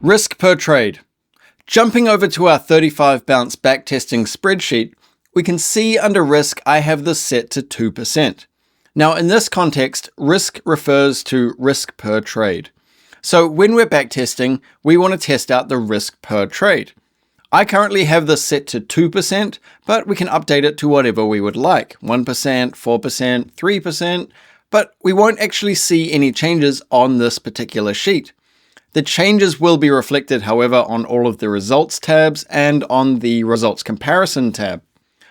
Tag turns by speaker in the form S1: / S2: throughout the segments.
S1: Risk per trade. Jumping over to our 35 bounce backtesting spreadsheet, we can see under risk I have this set to 2%. Now in this context, risk refers to risk per trade. So when we're backtesting, we want to test out the risk per trade. I currently have this set to 2%, but we can update it to whatever we would like, 1%, 4%, 3%, but we won't actually see any changes on this particular sheet. The changes will be reflected, however, on all of the results tabs and on the results comparison tab.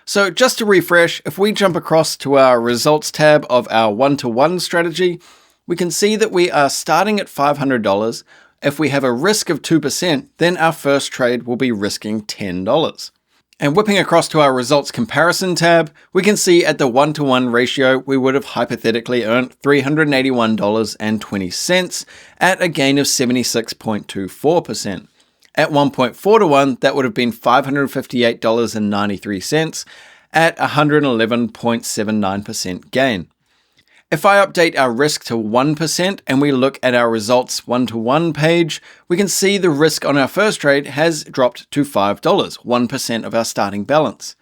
S1: So just to refresh, if we jump across to our results tab of our one-to-one strategy, we can see that we are starting at $500. If we have a risk of 2%, then our first trade will be risking $10. And whipping across to our results comparison tab, we can see at the 1-to-1 ratio, we would have hypothetically earned $381.20 at a gain of 76.24%. At 1.4 to 1, that would have been $558.93 at 111.79% gain. If I update our risk to 1% and we look at our results 1-to-1 page, we can see the risk on our first trade has dropped to $5, 1% of our starting balance.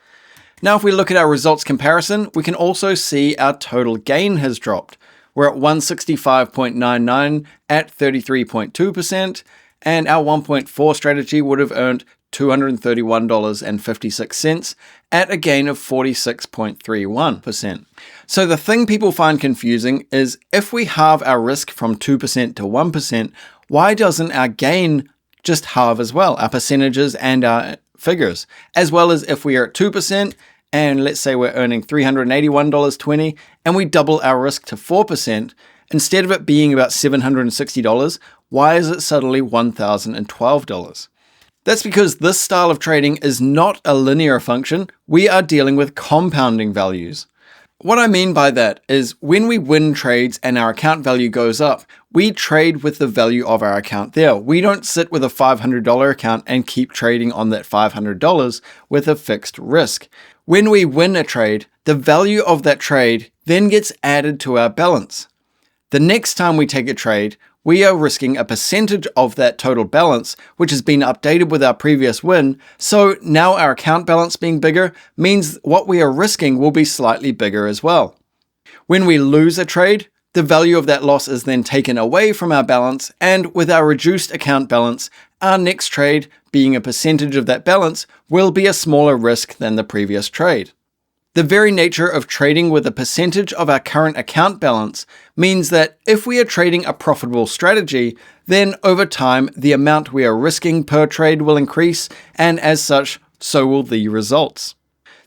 S1: Now if we look at our results comparison, we can also see our total gain has dropped. We're at 165.99 at 33.2%, and our 1.4 strategy would have earned $231.56 at a gain of 46.31%. So the thing people find confusing is if we halve our risk from 2% to 1%, why doesn't our gain just halve as well, our percentages and our figures? As well as if we are at 2% and let's say we're earning $381.20 and we double our risk to 4%, instead of it being about $760, why is it suddenly $1,012? That's because this style of trading is not a linear function. We are dealing with compounding values. What I mean by that is when we win trades and our account value goes up, we trade with the value of our account there. We don't sit with a $500 account and keep trading on that $500 with a fixed risk. When we win a trade, the value of that trade then gets added to our balance. The next time we take a trade, we are risking a percentage of that total balance, which has been updated with our previous win. So now our account balance being bigger means what we are risking will be slightly bigger as well. When we lose a trade, the value of that loss is then taken away from our balance, and with our reduced account balance, our next trade, being a percentage of that balance, will be a smaller risk than the previous trade. The very nature of trading with a percentage of our current account balance means that if we are trading a profitable strategy, then over time the amount we are risking per trade will increase, and as such, so will the results.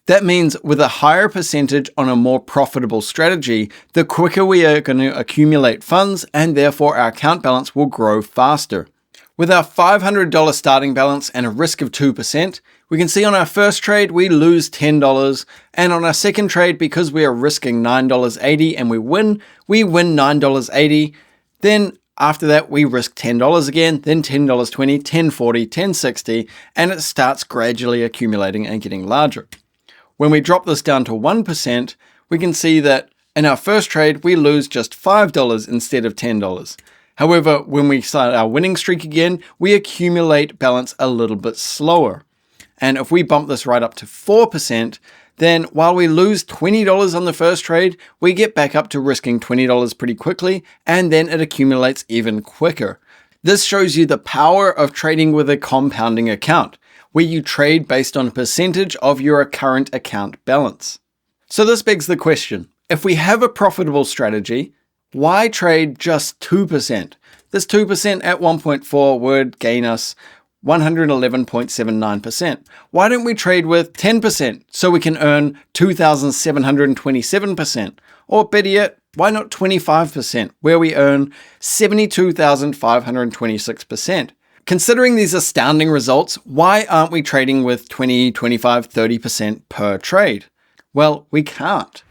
S1: That means with a higher percentage on a more profitable strategy, the quicker we are going to accumulate funds, and therefore our account balance will grow faster. With our $500 starting balance and a risk of 2%, we can see on our first trade we lose $10, and on our second trade, because we are risking $9.80 and we win $9.80. Then after that we risk $10 again, then $10.20, $10.40, $10.60, and it starts gradually accumulating and getting larger. When we drop this down to 1%, we can see that in our first trade we lose just $5 instead of $10. However, when we start our winning streak again, we accumulate balance a little bit slower. And if we bump this right up to 4%, then while we lose $20 on the first trade, we get back up to risking $20 pretty quickly, and then it accumulates even quicker. This shows you the power of trading with a compounding account, where you trade based on a percentage of your current account balance. So this begs the question, if we have a profitable strategy, why trade just 2%? This 2% at 1.4 would gain us 111.79%. Why don't we trade with 10% so we can earn 2,727%? Or better yet, why not 25% where we earn 72,526%? Considering these astounding results, why aren't we trading with 20, 25, 30% per trade? Well, we can't.